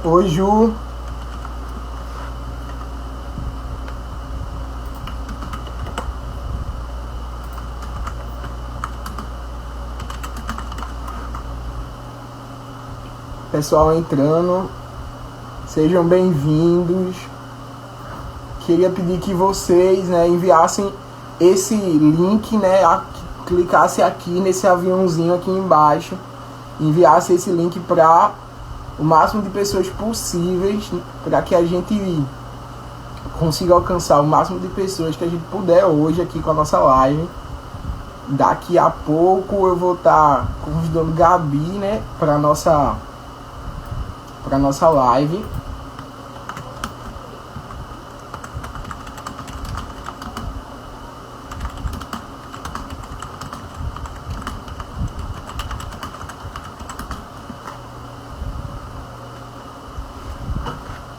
Oi, Ju. Pessoal entrando, sejam bem-vindos. Queria pedir que vocês, enviassem esse link, clicasse aqui nesse aviãozinho aqui embaixo, enviasse esse link para o máximo de pessoas possíveis, para que a gente consiga alcançar o máximo de pessoas que a gente puder hoje aqui com a nossa live. Daqui a pouco eu vou estar convidando Gabi, para nossa live.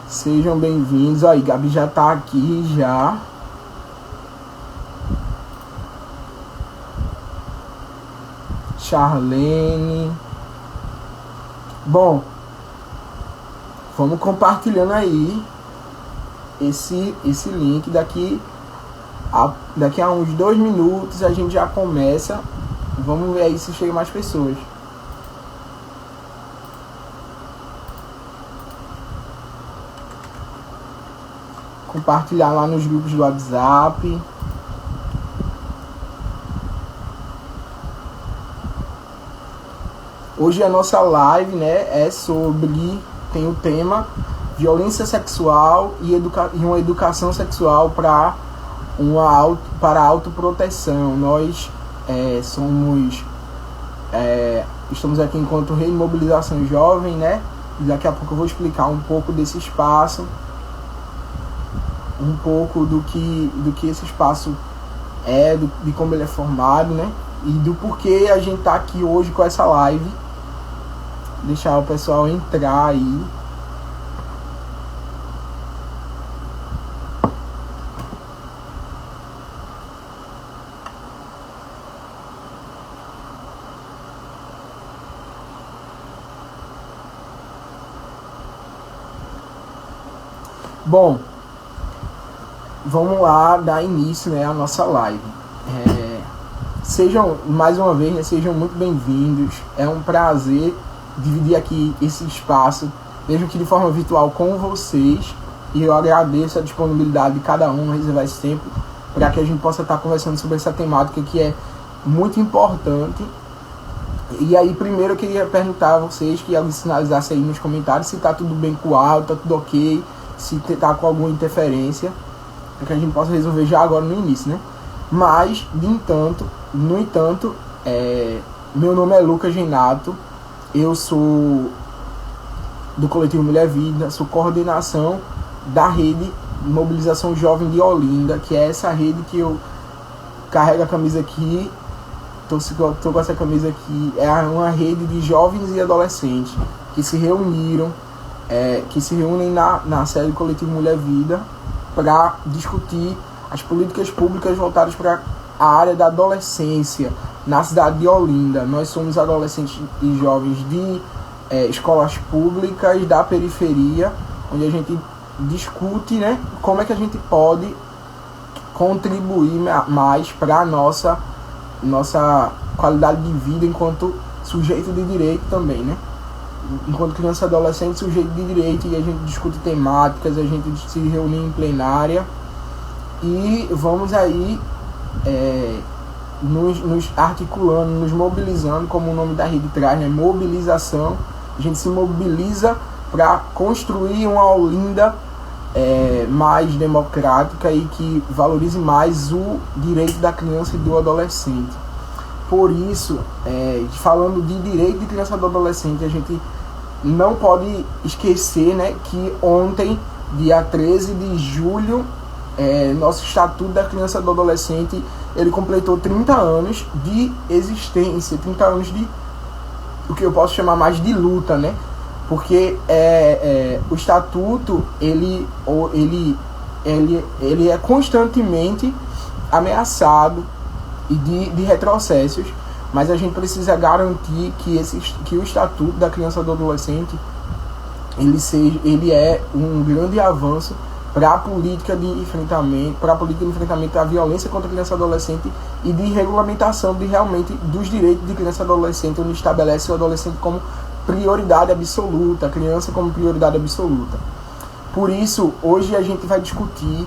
Sejam bem-vindos. Aí, Gabi já tá aqui já. Charlene. Bom, vamos compartilhando aí esse link. Daqui a uns 2 minutos a gente já começa. Vamos ver aí se chega mais pessoas. Compartilhar lá nos grupos do WhatsApp. Hoje a nossa live, é sobre... Tem o tema violência sexual e uma educação sexual para autoproteção. Nós estamos aqui enquanto Rede Mobilização Jovem, E daqui a pouco eu vou explicar um pouco desse espaço, um pouco do que esse espaço é, de como ele é formado, E do porquê a gente tá aqui hoje com essa live. Deixar o pessoal entrar aí. Bom, vamos lá dar início, à nossa live. Sejam, mais uma vez, sejam muito bem-vindos. É um prazer dividir aqui esse espaço, mesmo que de forma virtual, com vocês. E eu agradeço a disponibilidade de cada um, reservar esse tempo, para que a gente possa estar conversando sobre essa temática que é muito importante. E aí, primeiro eu queria perguntar a vocês, que alguém sinalizasse aí nos comentários se está tudo bem com o áudio, está tudo ok, se está com alguma interferência, para que a gente possa resolver já agora no início, Mas, no entanto, meu nome é Lucas Renato, eu sou do Coletivo Mulher Vida, sou coordenação da Rede Mobilização Jovem de Olinda, que é essa rede que eu carrego a camisa aqui, tô com essa camisa aqui. É uma rede de jovens e adolescentes que se reúnem na sede do Coletivo Mulher Vida para discutir as políticas públicas voltadas para a área da adolescência na cidade de Olinda. Nós somos adolescentes e jovens de escolas públicas da periferia, onde a gente discute, como é que a gente pode contribuir mais para a nossa qualidade de vida enquanto sujeito de direito também, Enquanto criança e adolescente, sujeito de direito, e a gente discute temáticas, a gente se reúne em plenária e vamos aí nos articulando, nos mobilizando, como o nome da rede traz, mobilização. A gente se mobiliza para construir uma Olinda mais democrática e que valorize mais o direito da criança e do adolescente. Por isso, falando de direito de criança e do adolescente, a gente não pode esquecer, que ontem, dia 13 de julho, nosso Estatuto da Criança e do Adolescente, ele completou 30 anos de existência, 30 anos de o que eu posso chamar mais de luta, porque o Estatuto ele é constantemente ameaçado e de retrocessos, mas a gente precisa garantir que o Estatuto da Criança e do Adolescente ele é um grande avanço para a política de enfrentamento à violência contra a criança e adolescente e de regulamentação de realmente dos direitos de criança e adolescente, onde estabelece o adolescente como prioridade absoluta, a criança como prioridade absoluta. Por isso, hoje a gente vai discutir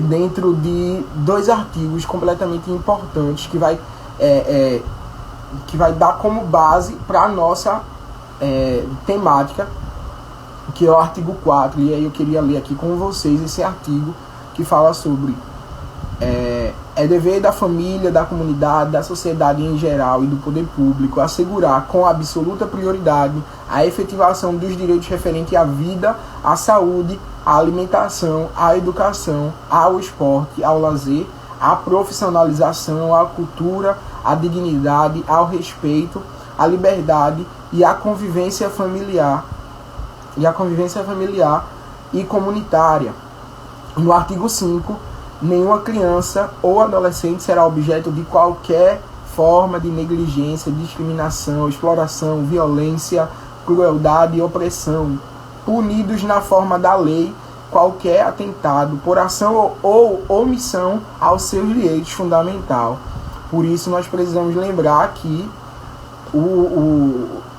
dentro de 2 artigos completamente importantes que vai dar como base para a nossa temática, que é o artigo 4, e aí eu queria ler aqui com vocês esse artigo que fala sobre dever da família, da comunidade, da sociedade em geral e do poder público assegurar com absoluta prioridade a efetivação dos direitos referentes à vida, à saúde, à alimentação, à educação, ao esporte, ao lazer, à profissionalização, à cultura, à dignidade, ao respeito, à liberdade e à convivência familiar e comunitária. No artigo 5, nenhuma criança ou adolescente será objeto de qualquer forma de negligência, discriminação, exploração, violência, crueldade e opressão, punidos na forma da lei qualquer atentado por ação ou omissão aos seus direitos fundamentais. Por isso nós precisamos lembrar que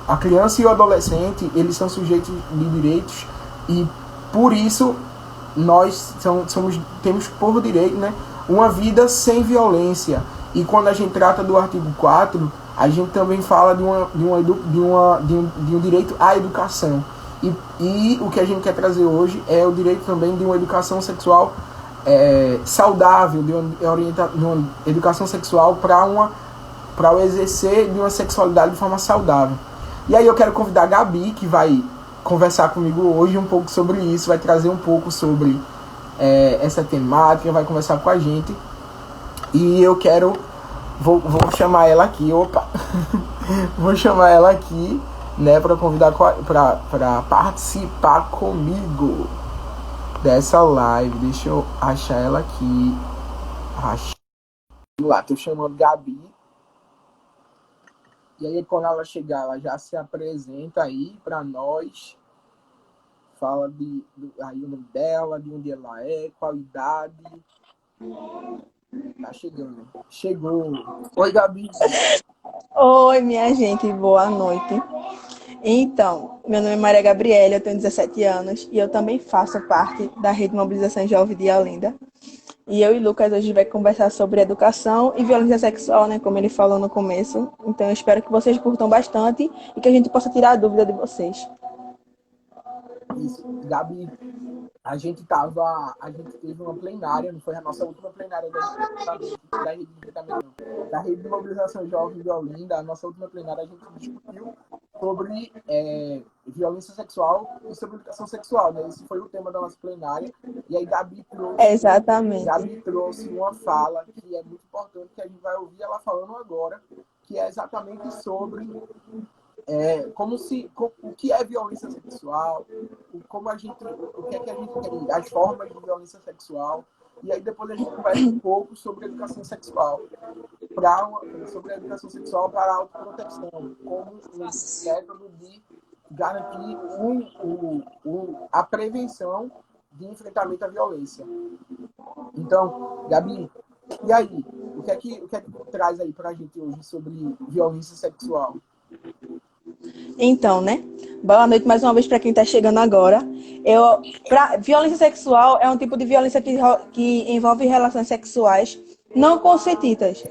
a criança e o adolescente, eles são sujeitos de direitos e por isso nós temos por direito, né, uma vida sem violência. E quando a gente trata do artigo 4, a gente também fala de um direito à educação. E o que a gente quer trazer hoje é o direito também de uma educação sexual saudável, de uma educação sexual para o exercer de uma sexualidade de forma saudável. E aí eu quero convidar a Gabi, que vai conversar comigo hoje um pouco sobre isso, vai trazer um pouco sobre essa temática, vai conversar com a gente. E eu vou chamar ela aqui, vou chamar ela aqui, né, para convidar para participar comigo dessa live. Deixa eu achar ela aqui. Lá, tô chamando Gabi. E aí, quando ela chegar, ela já se apresenta aí para nós. Fala aí o nome dela, de onde ela é, qual idade. Tá chegando. Chegou. Oi, Gabi. Oi, minha gente. Boa noite. Então, meu nome é Maria Gabriela, eu tenho 17 anos e eu também faço parte da Rede de Mobilização Jovem de Olinda. E eu e Lucas hoje vai conversar sobre educação e violência sexual, né, como ele falou no começo. Então eu espero que vocês curtam bastante e que a gente possa tirar a dúvida de vocês. Isso, Gabi, a gente teve uma plenária, não foi a nossa última plenária da Rede de Mobilização Jovem de Olinda. A nossa última plenária a gente discutiu sobre violência sexual e sobre educação sexual, né? Esse foi o tema da nossa plenária. E aí Gabi trouxe uma fala que é muito importante, que a gente vai ouvir ela falando agora, que é exatamente sobre o que é violência sexual, o que é que a gente quer, as formas de violência sexual. E aí depois a gente conversa um pouco sobre a educação sexual, para a autoproteção, como um método de garantir a prevenção de enfrentamento à violência. Então, Gabi, e aí? O que é que traz aí para a gente hoje sobre violência sexual? Então, né? Boa noite mais uma vez para quem está chegando agora. Violência sexual é um tipo de violência que envolve relações sexuais não consentidas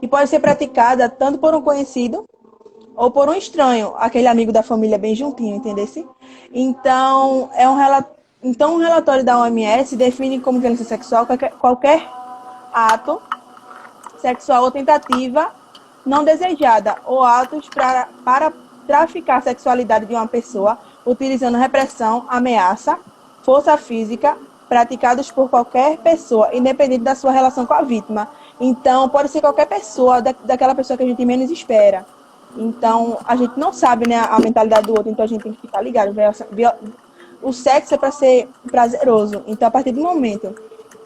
e pode ser praticada tanto por um conhecido ou por um estranho, aquele amigo da família bem juntinho, entendesse? Então, um relatório da OMS define como violência sexual qualquer ato sexual ou tentativa não desejada ou atos para traficar a sexualidade de uma pessoa utilizando repressão, ameaça, força física, praticados por qualquer pessoa, independente da sua relação com a vítima. Então, pode ser qualquer pessoa, daquela pessoa que a gente menos espera. Então, a gente não sabe, né, a mentalidade do outro, então a gente tem que ficar ligado. O sexo é para ser prazeroso. Então, a partir do momento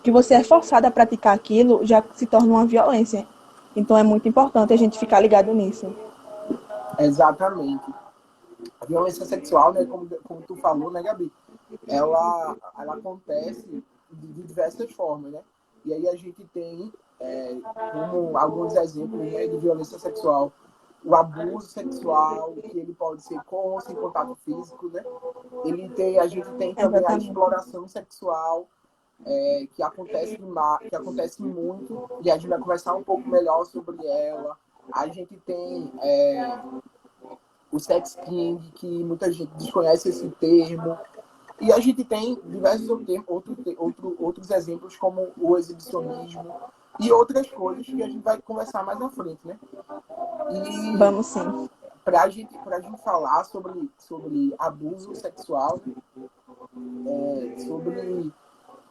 que você é forçado a praticar aquilo, já se torna uma violência. Então é muito importante a gente ficar ligado nisso. Exatamente. A violência sexual, né, como tu falou, né, Gabi? Ela acontece de diversas formas, né? E aí a gente tem, como alguns exemplos, né, de violência sexual, o abuso sexual, que ele pode ser com ou sem contato físico, né? A gente tem também a Exatamente. exploração sexual, que acontece muito, e a gente vai conversar um pouco melhor sobre ela. A gente tem o sex king, que muita gente desconhece esse termo. E a gente tem diversos outros exemplos, como o exibicionismo e outras coisas que a gente vai conversar mais à frente, né? E Vamos sim. pra gente falar sobre abuso sexual, sobre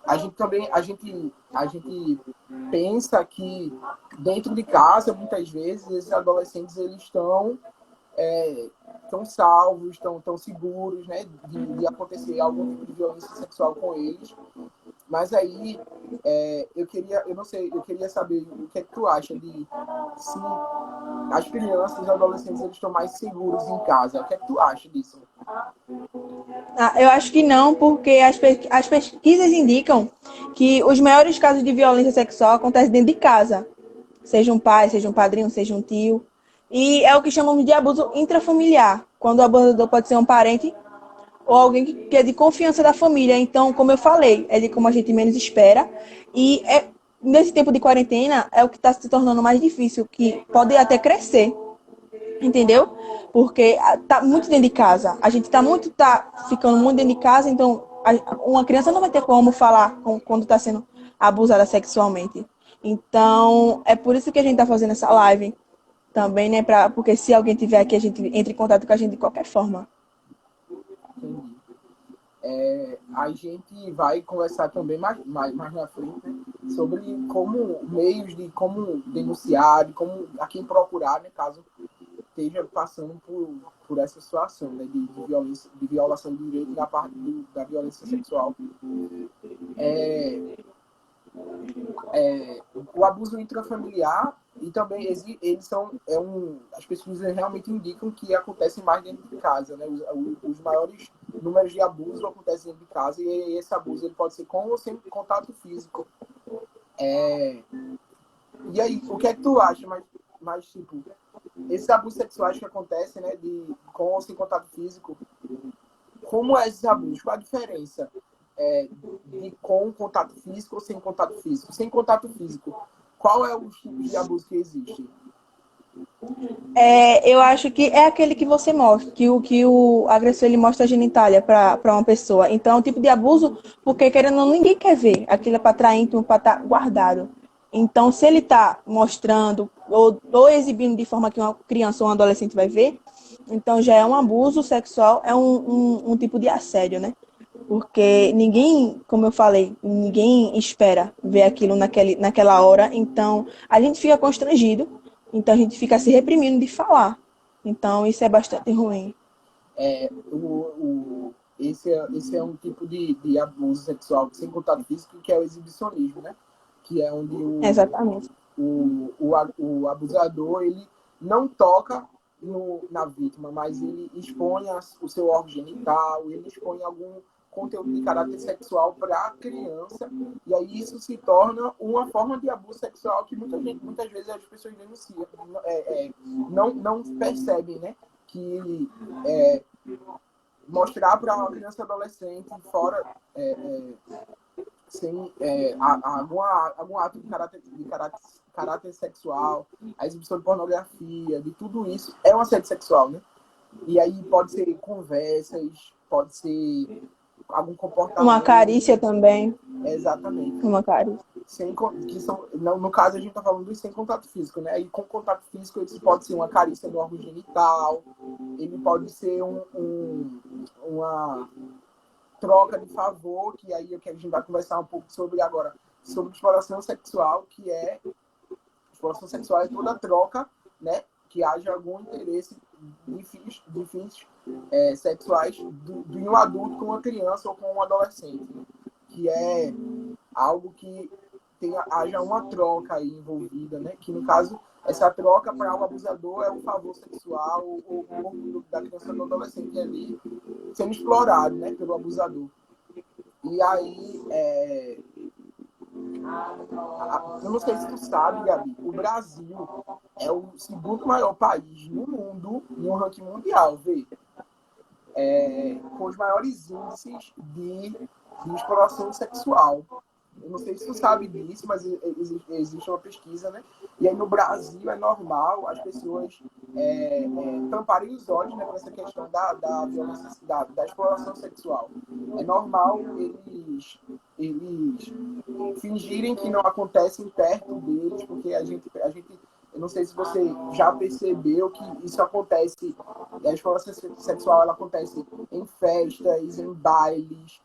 a gente pensa que dentro de casa, muitas vezes, esses adolescentes eles estão salvos, estão seguros, né, de acontecer algum tipo de violência sexual com eles. Mas aí eu não sei, eu queria saber o que é que tu acha de se as crianças e os adolescentes eles estão mais seguros em casa. O que é que tu acha disso? Eu acho que não, porque as pesquisas indicam que os maiores casos de violência sexual acontecem dentro de casa. Seja um pai, seja um padrinho, seja um tio. E é o que chamamos de abuso intrafamiliar, quando o abusador pode ser um parente ou alguém que é de confiança da família. Então, como eu falei, é de como a gente menos espera. E nesse tempo de quarentena é o que está se tornando mais difícil, que pode até crescer, entendeu? Porque tá muito dentro de casa. A gente tá ficando muito dentro de casa, então uma criança não vai ter como falar quando está sendo abusada sexualmente. Então, é por isso que a gente está fazendo essa live também, né? Porque se alguém tiver aqui, a gente entra em contato com a gente de qualquer forma. Entendi. A gente vai conversar também mais na frente, né, sobre meios de como denunciar, de como a quem procurar, né, caso esteja passando por essa situação, né, de violação de direito na parte da violência sexual. O abuso intrafamiliar e também eles são as pesquisas realmente indicam que acontecem mais dentro de casa, né? Os maiores números de abuso acontecem dentro de casa e esse abuso ele pode ser com ou sem contato físico. E aí, o que é que tu acha? Mas tipo, esses abusos sexuais que acontecem, né, com ou sem contato físico, como é esses abusos? Qual a diferença de com contato físico ou sem contato físico? Sem contato físico, qual é o tipo de abuso que existe? Eu acho que é aquele que você mostra, que o agressor ele mostra a genitália para uma pessoa. Então, é um tipo de abuso, porque querendo ou não, ninguém quer ver. Aquilo é para estar íntimo, para estar guardado. Então, se ele está mostrando ou exibindo de forma que uma criança ou um adolescente vai ver, então já é um abuso sexual, é um tipo de assédio, né? Porque ninguém, como eu falei, ninguém espera ver aquilo naquela hora. Então, a gente fica constrangido. Então, a gente fica se reprimindo de falar. Então, isso é bastante ruim. Esse é um tipo de abuso sexual sem contato físico, que é o exibicionismo, né? Que é onde Exatamente. o abusador ele não toca na vítima, mas ele expõe o seu órgão genital, ele expõe algum conteúdo de caráter sexual para a criança, e aí isso se torna uma forma de abuso sexual que muitas vezes as pessoas denunciam, não percebem, né? Que mostrar para uma criança e adolescente fora sem algum ato de caráter sexual, a exibição de pornografia, de tudo isso, é um assédio sexual, né? E aí pode ser conversas, pode ser algum Uma carícia comportamento. também. Exatamente. Uma carícia. No caso, a gente está falando dos sem contato físico, né? E com contato físico, ele pode ser uma carícia no órgão genital, ele pode ser uma troca de favor, que aí é que a gente vai conversar um pouco sobre agora, sobre exploração sexual, exploração sexual é toda troca, né? Que haja algum interesse de fins sexuais de um adulto com uma criança ou com um adolescente, né? Que é algo que haja uma troca aí envolvida, né? Que no caso essa troca para o abusador é um favor sexual, ou o corpo da criança ou do adolescente ali sendo explorado, né, pelo abusador. E aí, eu não sei se tu sabe, Gabi, o Brasil é o segundo maior país no mundo, no ranking mundial, vê, com os maiores índices de exploração sexual. Eu não sei se tu sabe disso, mas existe uma pesquisa, né? E aí no Brasil é normal as pessoas tamparem os olhos, né, para essa questão da violência, da exploração sexual. É normal eles fingirem que não acontecem perto deles, porque a gente, eu não sei se você já percebeu que isso acontece, a exploração sexual ela acontece em festas, em bailes,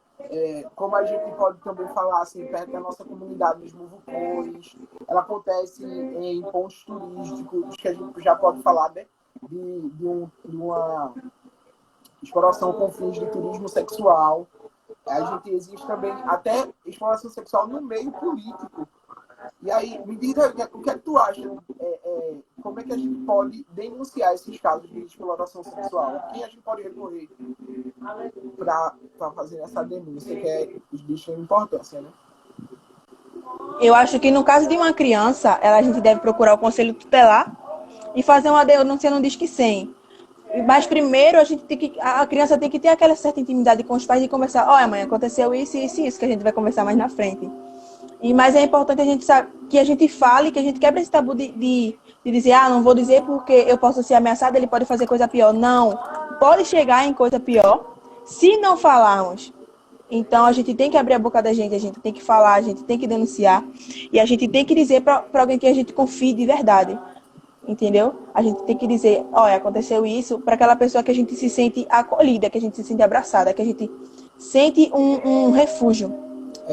como a gente pode também falar assim, perto da nossa comunidade, nos vulcões, ela acontece em pontos turísticos, que a gente já pode falar, né, de uma exploração com fins de turismo sexual. A gente existe também até exploração sexual no meio político. E aí, me diga o que é que tu acha? Como é que a gente pode denunciar esses casos de exploração sexual? Quem a gente pode recorrer para fazer essa denúncia, que é de extrema importância, né? Eu acho que no caso de uma criança, a gente deve procurar o conselho tutelar e fazer uma denúncia no Disque 100. Mas primeiro a criança tem que ter aquela certa intimidade com os pais de conversar. Olha, mãe, aconteceu isso, isso e isso, que a gente vai conversar mais na frente. Mas é importante a gente saber, que a gente fale, que a gente quebre esse tabu de dizer, não vou dizer porque eu posso ser ameaçada, ele pode fazer coisa pior. Não, pode chegar em coisa pior se não falarmos. Então, a gente tem que abrir a boca da gente, a gente tem que falar, a gente tem que denunciar. E a gente tem que dizer para alguém que a gente confie de verdade. Entendeu? A gente tem que dizer, olha, aconteceu isso, para aquela pessoa que a gente se sente acolhida, que a gente se sente abraçada, que a gente sente um refúgio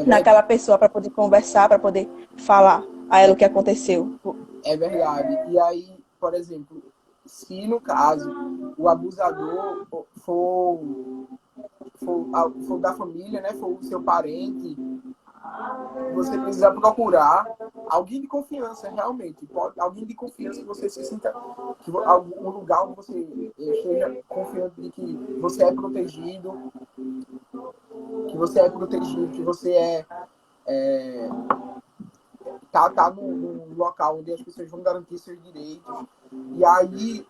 naquela pessoa para poder conversar, para poder falar a ela o que aconteceu. É verdade. E aí, por exemplo, se no caso o abusador for da família, né, for o seu parente, você precisa procurar alguém de confiança, realmente. Alguém de confiança que você se sinta, algum lugar onde você esteja confiante de que você é protegido, que você tá num local onde as pessoas vão garantir seus direitos. E aí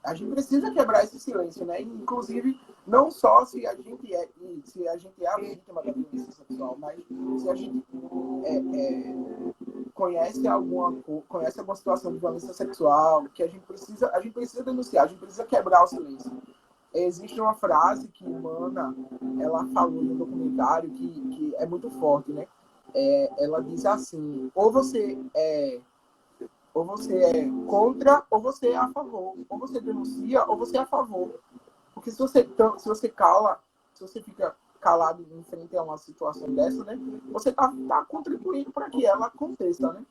a gente precisa quebrar esse silêncio, né? Inclusive, não só se a gente é a vítima da violência sexual, mas se a gente conhece alguma situação de violência sexual, que a gente precisa denunciar, a gente precisa quebrar o silêncio. Existe uma frase que Mana, ela falou no documentário que é muito forte, né? Ela diz assim, ou você é contra ou você é a favor, ou você denuncia ou você é a favor, porque se você fica calado em frente a uma situação dessa, né, você tá contribuindo para que ela aconteça, né?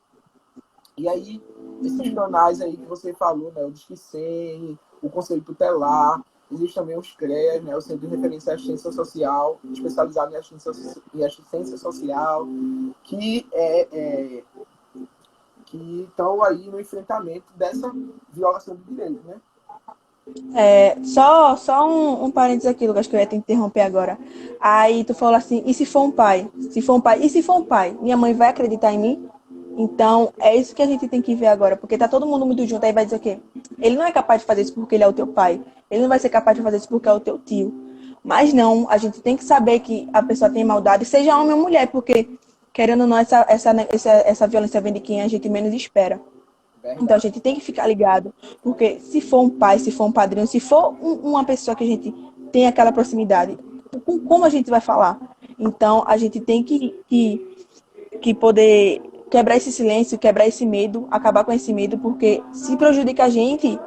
E aí esses canais aí que você falou, né, o Disque 100, o Conselho Tutelar, existe também os CREAS, né, o Centro de Referência à Assistência Social, especializado em assistência social, que estão aí no enfrentamento dessa violação de direitos, né? Só um parênteses aqui, Lucas, que eu ia te interromper agora. Aí tu falou assim, e se for um pai? Se for um pai, e se for um pai? Minha mãe vai acreditar em mim? Então, é isso que a gente tem que ver agora, porque tá todo mundo muito junto, aí vai dizer o quê? Ele não é capaz de fazer isso porque ele é o teu pai. Ele não vai ser capaz de fazer isso porque é o teu tio. Mas não, a gente tem que saber que a pessoa tem maldade, seja homem ou mulher, porque, querendo ou não, essa violência vem de quem a gente menos espera. Verdade. Então a gente tem que ficar ligado, porque se for um pai, se for um padrinho, se for uma pessoa que a gente tem aquela proximidade, como a gente vai falar? Então a gente tem que poder quebrar esse silêncio, quebrar esse medo, acabar com esse medo, porque se prejudica a gente,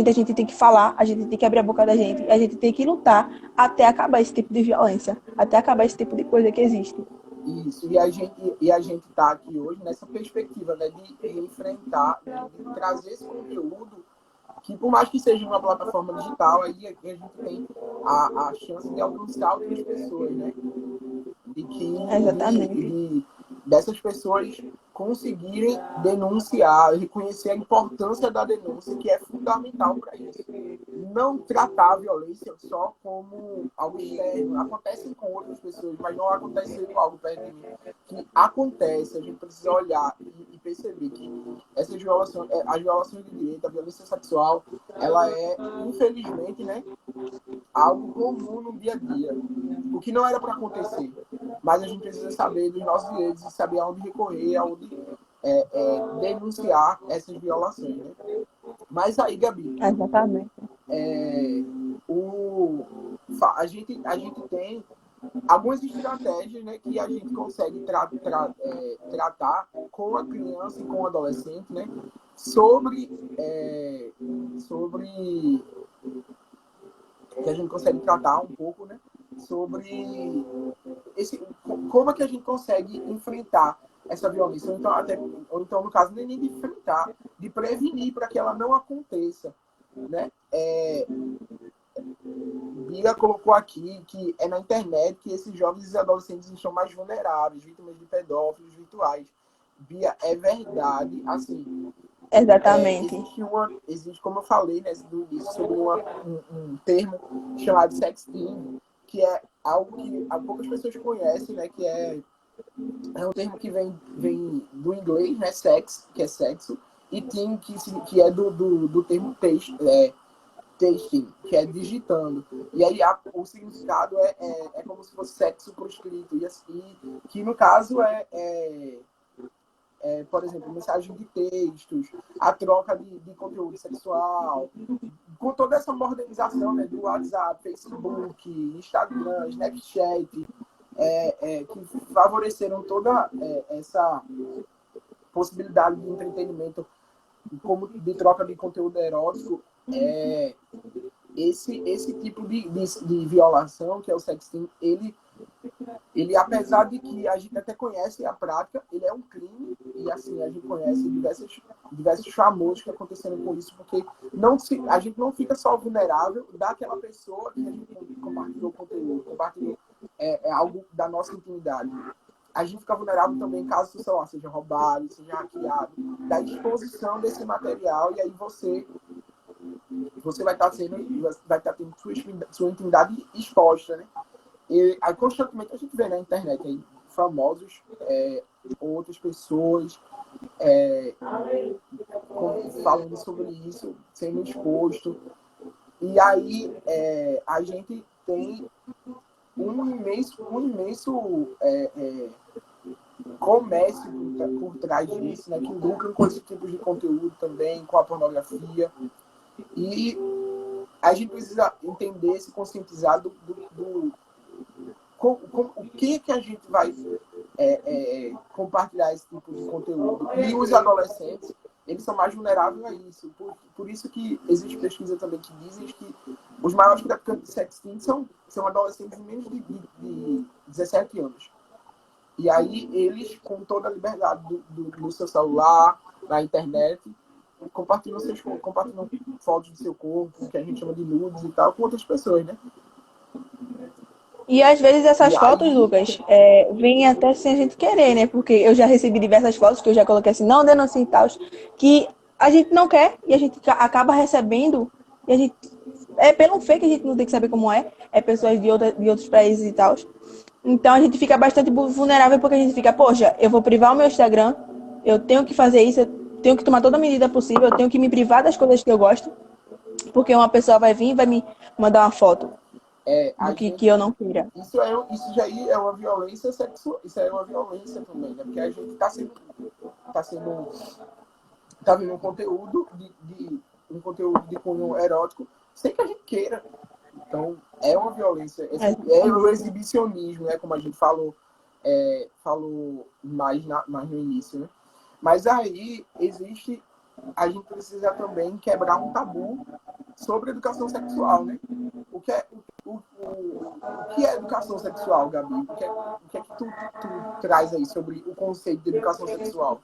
a gente tem que falar, a gente tem que abrir a boca da gente, a gente tem que lutar até acabar esse tipo de violência, até acabar esse tipo de coisa que existe. Isso, e a gente está aqui hoje nessa perspectiva, né, de enfrentar, de trazer esse conteúdo, que por mais que seja uma plataforma digital, aí a gente tem a chance de alcançar outras pessoas, né? Exatamente. Dessas pessoas conseguirem denunciar, reconhecer a importância da denúncia, que é fundamental para isso. Não tratar a violência só como algo externo. Acontece com outras pessoas, mas não acontece com algo perto de mim. Que acontece, a gente precisa olhar e perceber que essas violações, as violações de direito, a violência sexual, ela é, infelizmente, né, algo comum no dia a dia. O que não era para acontecer. Mas a gente precisa saber dos nossos direitos e saber aonde recorrer, aonde denunciar essas violações. Né? Mas aí, Gabi, Exatamente. A gente tem algumas estratégias, né, que a gente consegue tratar com a criança e com o adolescente, né, sobre que a gente consegue tratar um pouco, né, sobre como é que a gente consegue enfrentar essa violência, ou então no caso, nem de enfrentar, de prevenir para que ela não aconteça, né? Bia colocou aqui que é na internet que esses jovens e adolescentes estão mais vulneráveis, vítimas de pedófilos virtuais. Bia, é verdade, assim... Exatamente. Existe, como eu falei, né, do início, sobre um termo chamado sexting, que é algo que poucas pessoas conhecem, né, que é um termo que vem do inglês, né, sex, que é sexo, e teen, que é do termo texting, que é digitando. E aí o significado é como se fosse sexo por escrito, e que no caso por exemplo, mensagem de textos, a troca de conteúdo sexual, com toda essa modernização, né, do WhatsApp, Facebook, Instagram, Snapchat, que favoreceram toda essa possibilidade de entretenimento como de troca de conteúdo erótico, esse tipo de violação, que é o sexting, ele, apesar de que a gente até conhece a prática, ele é um crime, e assim, a gente conhece diversos famosos que aconteceram com isso, porque a gente não fica só vulnerável daquela pessoa que a gente compartilhou o conteúdo, compartilhou algo da nossa intimidade. A gente fica vulnerável também caso o celular seja roubado, seja hackeado, da exposição desse material, e aí você vai estar tendo sua intimidade exposta, né? E aí, constantemente a gente vê na internet aí, famosos, outras pessoas falando sobre isso, sendo exposto. E aí a gente tem um imenso comércio por trás disso, né, que lucram com esse tipo de conteúdo também, com a pornografia. E a gente precisa entender, se conscientizar o que a gente vai compartilhar esse tipo de conteúdo. E os adolescentes, eles são mais vulneráveis a isso. Por isso que existe pesquisa também que dizem que os maiores praticantes de sexting são adolescentes de menos de 17 anos. E aí eles, com toda a liberdade do seu celular, na internet, compartilham fotos do seu corpo, que a gente chama de nudes e tal, com outras pessoas, né? E às vezes essas fotos, Lucas, vêm até sem a gente querer, né? Porque eu já recebi diversas fotos que eu já coloquei assim, não denuncie e tal, que a gente não quer e a gente acaba recebendo, e a gente pelo fake, a gente não tem que saber como é pessoas de outros países e tal. Então a gente fica bastante vulnerável porque a gente fica, poxa, eu vou privar o meu Instagram, eu tenho que fazer isso, eu tenho que tomar toda a medida possível, eu tenho que me privar das coisas que eu gosto, porque uma pessoa vai vir e vai me mandar uma foto que eu não queira. Isso já é uma violência sexual, isso é uma violência também, né? Porque a gente tá vendo um conteúdo de cunho erótico sem que a gente queira. Então, é uma violência, é o exibicionismo, né? Como a gente falou mais no início, né? Mas aí a gente precisa também quebrar um tabu sobre educação sexual, né? O que é educação sexual, Gabi? O que é que tu traz aí sobre o conceito de educação sexual?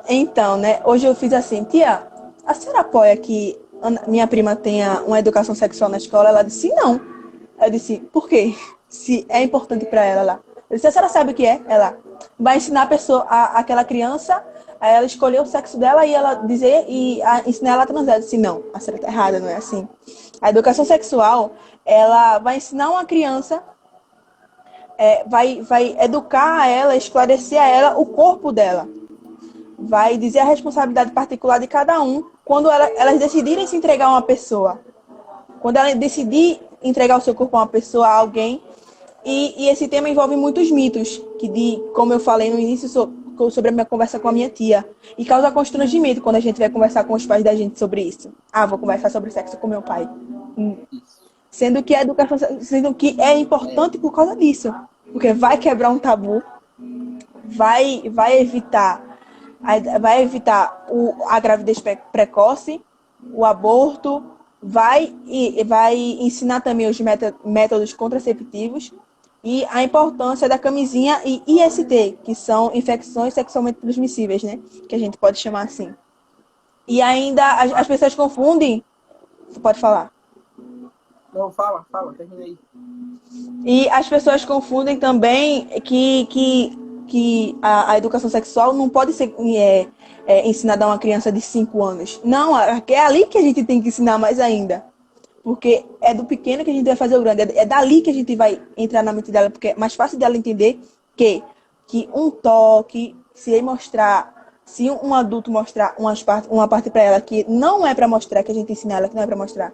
Então, né? Hoje eu fiz assim, tia, a senhora apoia que minha prima tenha uma educação sexual na escola? Ela disse, não. Eu disse, por quê? Se é importante para ela lá. Eu disse, a senhora sabe o que é? Ela, vai ensinar a pessoa, aquela criança, a ela escolher o sexo dela e ela dizer ensinar ela a transar. Se não, a senhora tá errada, não é assim. A educação sexual, ela vai ensinar uma criança, vai educar a ela, esclarecer a ela o corpo dela. Vai dizer a responsabilidade particular de cada um quando elas decidirem se entregar a uma pessoa. Quando ela decidir entregar o seu corpo a uma pessoa, a alguém. E esse tema envolve muitos mitos, como eu falei no início sobre a minha conversa com a minha tia. E causa constrangimento quando a gente vai conversar com os pais da gente sobre isso. Ah, vou conversar sobre sexo com meu pai. Sendo que a educação, sendo que é importante por causa disso. Porque vai quebrar um tabu, vai evitar a gravidez precoce, o aborto, vai ensinar também os métodos contraceptivos e a importância da camisinha e IST, que são infecções sexualmente transmissíveis, né? Que a gente pode chamar assim. E ainda as pessoas confundem. Você pode falar. Não, fala, terminei. E as pessoas confundem também que a educação sexual não pode ser ensinada a uma criança de 5 anos. Não, é ali que a gente tem que ensinar mais ainda. Porque é do pequeno que a gente vai fazer o grande. É dali que a gente vai entrar na mente dela, porque é mais fácil dela entender que um toque, se um adulto mostrar uma parte para ela que não é para mostrar, que a gente ensina ela que não é para mostrar,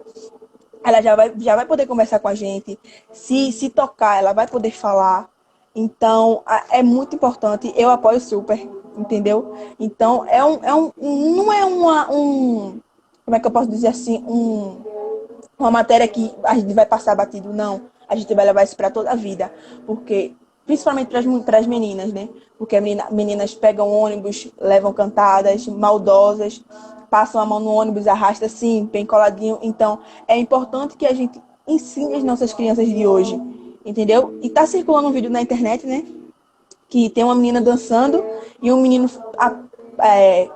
ela já vai poder conversar com a gente. Se tocar, ela vai poder falar. Então, é muito importante. Eu apoio super, entendeu? Então, não é como é que eu posso dizer assim? Uma matéria que a gente vai passar batido, não. A gente vai levar isso para toda a vida. Porque, principalmente para as meninas, né? Porque meninas pegam ônibus, levam cantadas, maldosas, passam a mão no ônibus, arrasta assim, bem coladinho. Então, é importante que a gente ensine as nossas crianças de hoje, entendeu? E tá circulando um vídeo na internet, né? Que tem uma menina dançando e um menino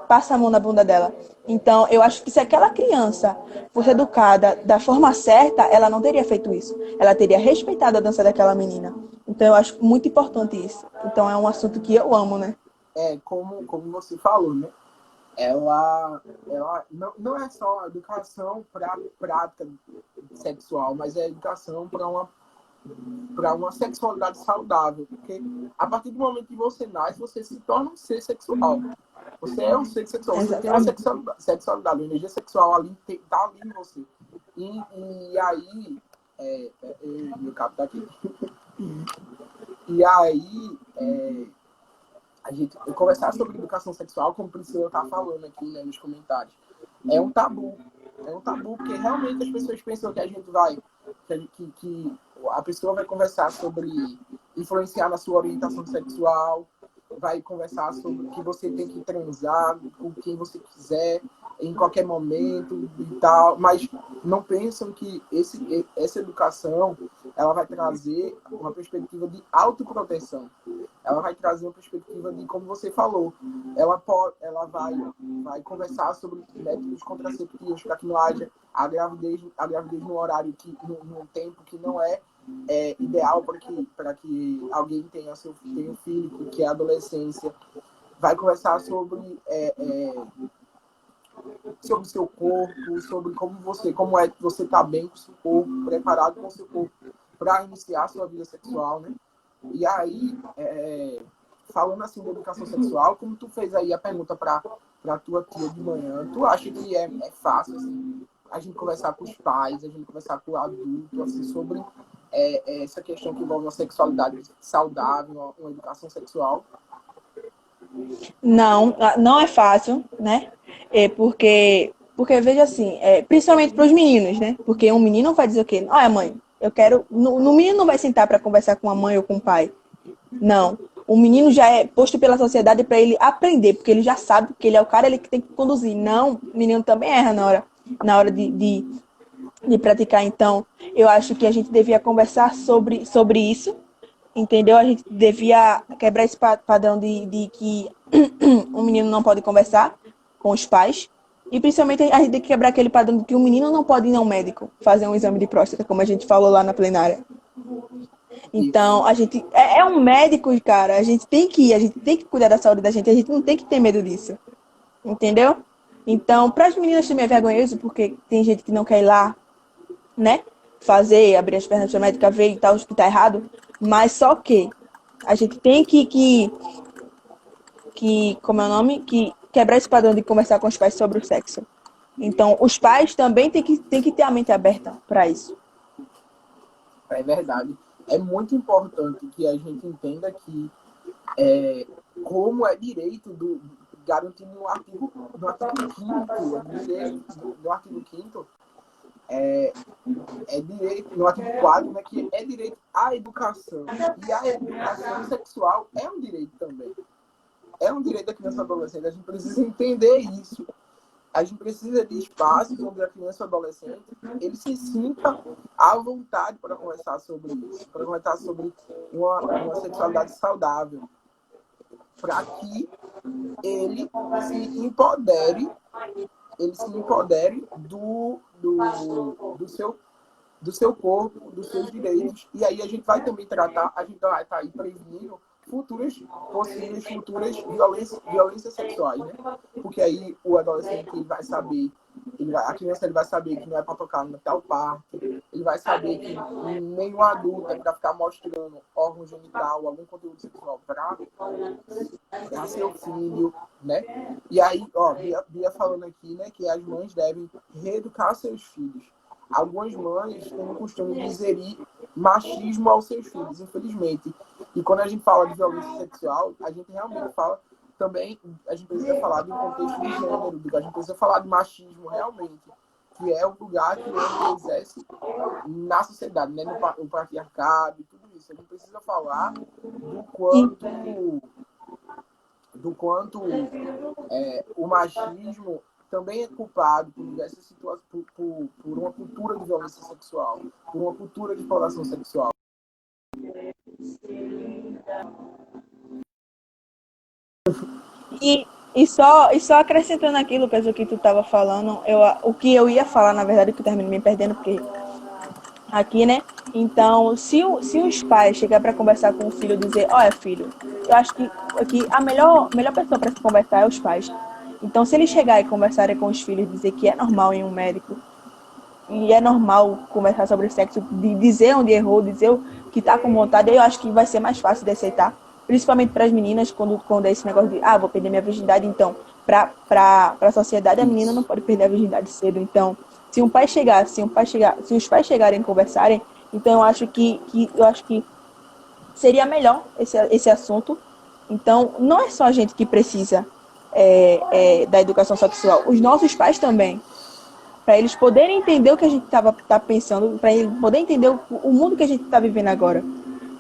passa a mão na bunda dela. Então, eu acho que se aquela criança fosse educada da forma certa, ela não teria feito isso. Ela teria respeitado a dança daquela menina. Então, eu acho muito importante isso. Então, é um assunto que eu amo, né? Como você falou, né? Ela não é só educação para prática sexual, mas é educação para uma sexualidade saudável. Porque a partir do momento que você nasce, você se torna um ser sexual. Você é um ser sexual. Você tem uma sexualidade, uma energia sexual ali, tá ali em você. E aí, meu cabo tá aqui. E aí, a gente conversar sobre educação sexual, como o Priscila está falando aqui, né, nos comentários, é um tabu. É um tabu, porque realmente as pessoas pensam que a gente vai, que a pessoa vai conversar sobre influenciar na sua orientação sexual, vai conversar sobre que você tem que transar com quem você quiser, em qualquer momento e tal, mas não pensam que essa educação ela vai trazer uma perspectiva de autoproteção. Ela vai trazer uma perspectiva de, como você falou, ela vai conversar sobre métodos contraceptivos para que não haja a gravidez no horário, num tempo que não é ideal para que alguém tenha um filho, que é a adolescência. Vai conversar sobre o seu corpo, sobre como é que você está bem com o seu corpo, preparado com o seu corpo para iniciar a sua vida sexual, né? E aí, falando assim de educação sexual, como tu fez aí a pergunta para tua tia de manhã, tu acha que é fácil assim, a gente conversar com os pais, a gente conversar com o adulto, assim, sobre essa questão que envolve uma sexualidade saudável, uma educação sexual? Não é fácil, né? Porque veja assim, principalmente para os meninos, né? Porque um menino vai dizer o quê? Olha, mãe, eu quero. No menino não vai sentar para conversar com a mãe ou com o pai. Não. O menino já é posto pela sociedade para ele aprender, porque ele já sabe que ele é o cara, ele que tem que conduzir. Não, o menino também erra na hora de praticar. Então, eu acho que a gente devia conversar sobre isso, entendeu? A gente devia quebrar esse padrão de que um menino não pode conversar com os pais. E principalmente a gente tem que quebrar aquele padrão de que um menino não pode ir ao médico fazer um exame de próstata, como a gente falou lá na plenária. Então, a gente é um médico, cara. A gente tem que ir, a gente tem que cuidar da saúde da gente. A gente não tem que ter medo disso. Entendeu? Então, para as meninas também é vergonhoso, porque tem gente que não quer ir lá, né? Fazer, abrir as pernas para a médica ver e tal, que tá errado. Mas só que a gente tem como é o nome? Que quebrar esse padrão de conversar com os pais sobre o sexo. Então, os pais também têm que ter a mente aberta para isso. É verdade. É muito importante que a gente entenda que como é direito garantido no artigo 5º, no artigo 5º, é direito, no artigo 4º, né, que é direito à educação. E a educação sexual é um direito também. É um direito da criança e adolescente. A gente precisa entender isso. A gente precisa de espaços onde a criança e o adolescente ele se sinta à vontade para conversar sobre isso, para conversar sobre uma sexualidade saudável, para que ele se empodere, do seu corpo, dos seus direitos. E aí a gente vai também tratar, a gente vai estar aí prevenindo futuras violências sexuais, né? Porque aí o adolescente ele vai saber, a criança ele vai saber que não é para tocar no tal parte, ele vai saber que nenhum adulto é para ficar mostrando órgão genital, algum conteúdo sexual para seu filho, né? E aí, ó, Bia falando aqui, né, que as mães devem reeducar seus filhos. Algumas mães têm o costume de inserir machismo aos seus filhos, infelizmente. E quando a gente fala de violência sexual, a gente realmente fala também, a gente precisa falar de um contexto de gênero, a gente precisa falar de machismo realmente, que é o lugar que o homem exerce na sociedade, né? No patriarcado e tudo isso. A gente precisa falar do quanto o machismo também é culpado por diversas situações, por uma cultura de violência sexual, por uma cultura de exploração sexual. E só acrescentando aqui, Lucas, o que tu estava falando, o que eu ia falar, na verdade, que eu terminei me perdendo, porque aqui, né? Então, se os pais chegar para conversar com o filho e dizer, olha, filho, eu acho que aqui a melhor pessoa para se conversar é os pais. Então, se eles chegarem e conversarem com os filhos e dizer que é normal em um médico, e é normal conversar sobre sexo, de dizer onde errou, dizer o que tá com vontade, eu acho que vai ser mais fácil de aceitar. Principalmente para as meninas, quando é esse negócio de, vou perder minha virgindade, então, para a sociedade, a menina não pode perder a virgindade cedo. Então, se os pais chegarem e conversarem, então eu acho que seria melhor esse assunto. Então, não é só a gente que precisa da educação sexual, os nossos pais também, para eles poderem entender o que a gente tá pensando, para eles poderem entender o mundo que a gente está vivendo agora.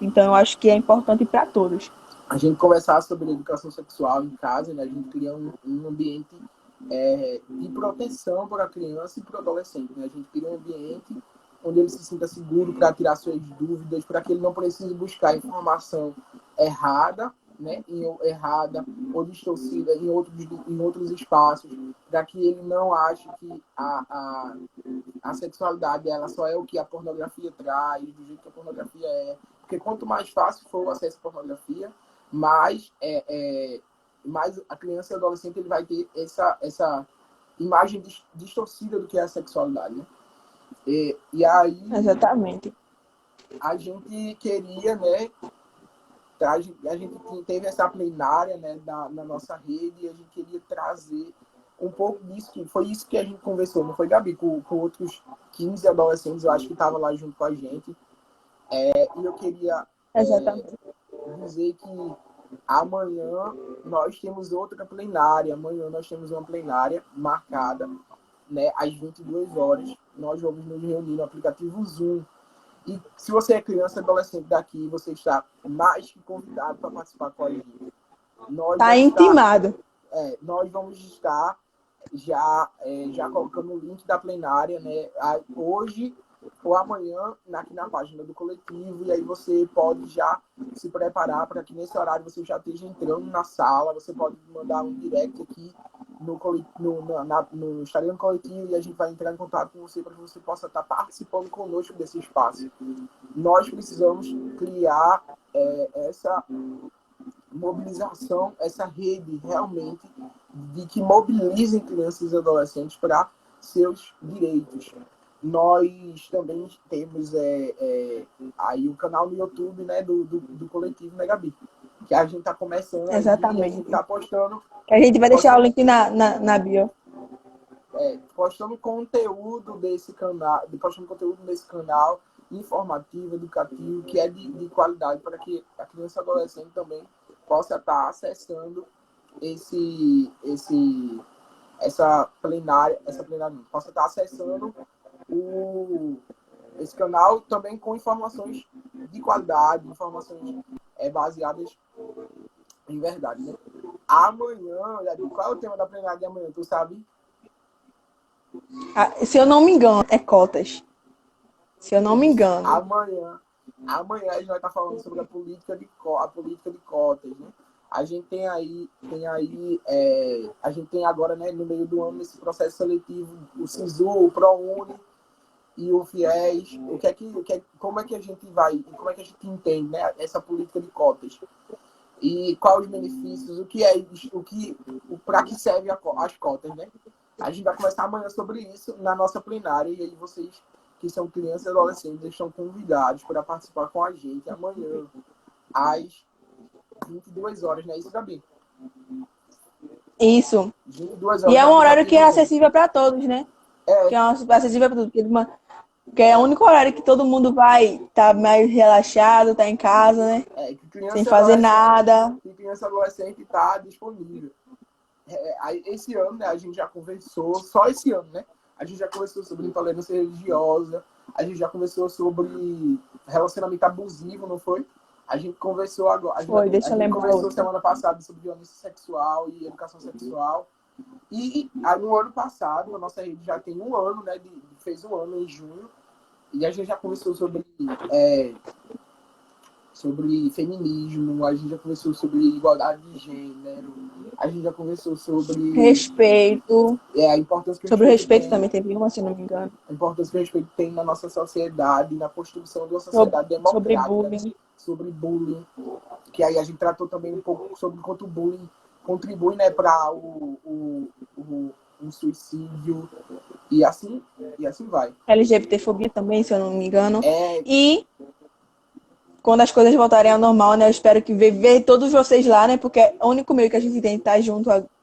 Então, eu acho que é importante para todos. A gente conversar sobre educação sexual em casa, né? A gente cria um ambiente de proteção para a criança e para o adolescente, né? A gente cria um ambiente onde ele se sinta seguro para tirar suas dúvidas, para que ele não precise buscar informação errada, né, errada ou distorcida em outros espaços, para que ele não ache que a sexualidade ela só é o que a pornografia traz, do jeito que a pornografia é. Porque quanto mais fácil for o acesso à pornografia, mais a criança e o adolescente ele vai ter essa imagem distorcida do que é a sexualidade, né? E aí... Exatamente. A gente queria, né? A gente teve essa plenária, né, na nossa rede, e a gente queria trazer um pouco disso, que foi isso que a gente conversou, não foi, Gabi? Com outros 15 adolescentes, eu acho que estavam lá junto com a gente. E eu queria dizer que amanhã nós temos outra plenária, amanhã nós temos uma plenária marcada, né, às 22 horas. Nós vamos nos reunir no aplicativo Zoom. E se você é criança e adolescente daqui, você está mais que convidado para participar com a gente. Está intimado. Nós vamos estar já colocando o link da plenária, né, hoje ou amanhã aqui na página do coletivo, e aí você pode já se preparar para que nesse horário você já esteja entrando na sala. Você pode mandar um direct aqui no Instagram coletivo, e a gente vai entrar em contato com você para que você possa estar participando conosco desse espaço. Nós precisamos criar essa mobilização, essa rede realmente de que mobilizem crianças e adolescentes para seus direitos. Nós também temos aí o canal no YouTube, né, do coletivo Megabit, que a gente está começando aí, e a gente está postando. A gente vai deixar o link na bio. Postando conteúdo desse canal, informativo, educativo, que é de qualidade, para que a criança e adolescente também possa estar acessando essa plenária não, possa estar acessando esse canal também com informações de qualidade, informações baseadas em verdade, né? Amanhã, qual é o tema da plenária de amanhã, tu sabe? Se eu não me engano, é cotas. Se eu não me engano. Amanhã a gente vai estar falando sobre a política de cotas, né? A gente tem a gente tem agora, né, no meio do ano, esse processo seletivo, o SISU, o ProUni e o FIES. Como é que a gente vai, como é que a gente entende, né, essa política de cotas? E quais os benefícios, para que servem as cotas, né? A gente vai conversar amanhã sobre isso na nossa plenária, e aí vocês que são crianças e adolescentes estão convidados para participar com a gente amanhã, às 22 horas, não é isso, Gabi? Isso. 22 horas. E é um horário que é acessível para todos, né? Que é acessível para todos. Porque é o único horário que todo mundo vai estar mais relaxado, tá em casa, né? Sem fazer nada. E criança e adolescente está disponível. Esse ano, né, a gente já conversou, só esse ano, né? A gente já conversou sobre intolerância religiosa, a gente já conversou sobre relacionamento abusivo, não foi? A gente conversou agora. A gente conversou semana passada sobre violência sexual e educação sexual. E no ano passado, a nossa rede já tem um ano, né? Fez um ano em junho. E a gente já conversou sobre feminismo, a gente já conversou sobre igualdade de gênero, a gente já conversou sobre respeito. A importância que sobre o respeito também teve uma, se não me engano. A importância que o respeito tem na nossa sociedade, na construção de uma sociedade democrática. Sobre bullying. Que aí a gente tratou também um pouco sobre quanto o bullying contribui, né, para um suicídio. E assim vai. LGBTfobia também, se eu não me engano. E quando as coisas voltarem ao normal, né? Eu espero que ver todos vocês lá, né? Porque é o único meio que a gente tem que estar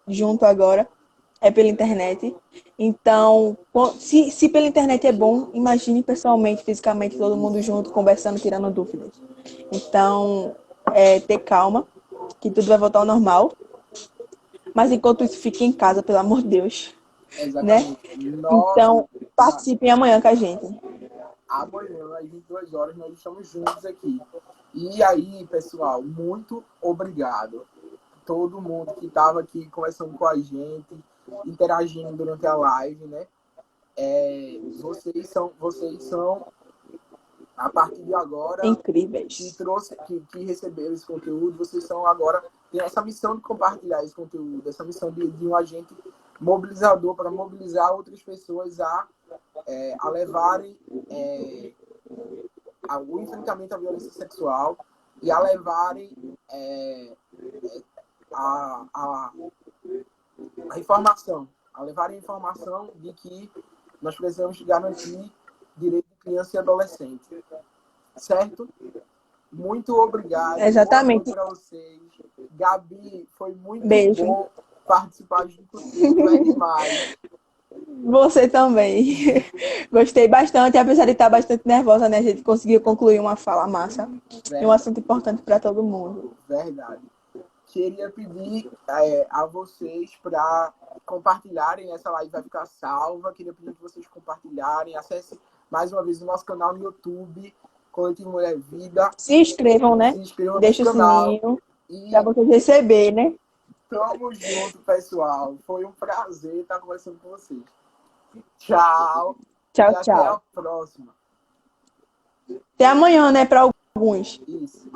junto agora é pela internet. Então, se pela internet é bom, imagine pessoalmente, fisicamente, todo mundo junto, conversando, tirando dúvidas. Então, ter calma, que tudo vai voltar ao normal. Mas enquanto isso, fique em casa, pelo amor de Deus. Exatamente. Né? Então, participem amanhã com a gente. Amanhã, às 22 horas, nós estamos juntos aqui. E aí, pessoal, muito obrigado. Todo mundo que estava aqui conversando com a gente, interagindo durante a live, né? Vocês são, a partir de agora, incríveis. Que receberam esse conteúdo. Vocês são agora, tem essa missão de compartilhar esse conteúdo, essa missão de um agente mobilizador para mobilizar outras pessoas a levarem o enfrentamento à violência sexual e a levarem a informação, de que nós precisamos garantir direito de criança e adolescente. Certo? Muito obrigado. Exatamente. Para vocês. Gabi, foi muito Beijo. Bom participar junto contigo. É demais. Você também. Gostei bastante, apesar de estar bastante nervosa, né? A gente conseguiu concluir uma fala massa. Verdade. E um assunto importante para todo mundo. Verdade. Queria pedir a vocês para compartilharem. Essa live vai ficar salva. Queria pedir que vocês compartilharem. Acesse mais uma vez o nosso canal no YouTube, Coletivo Mulher Vida. Se inscrevam, né? Deixa o sininho para vocês receberem, né? Tamo junto, pessoal. Foi um prazer estar conversando com vocês. Tchau. Tchau, e tchau. Até a próxima. Até amanhã, né? Para alguns. Isso.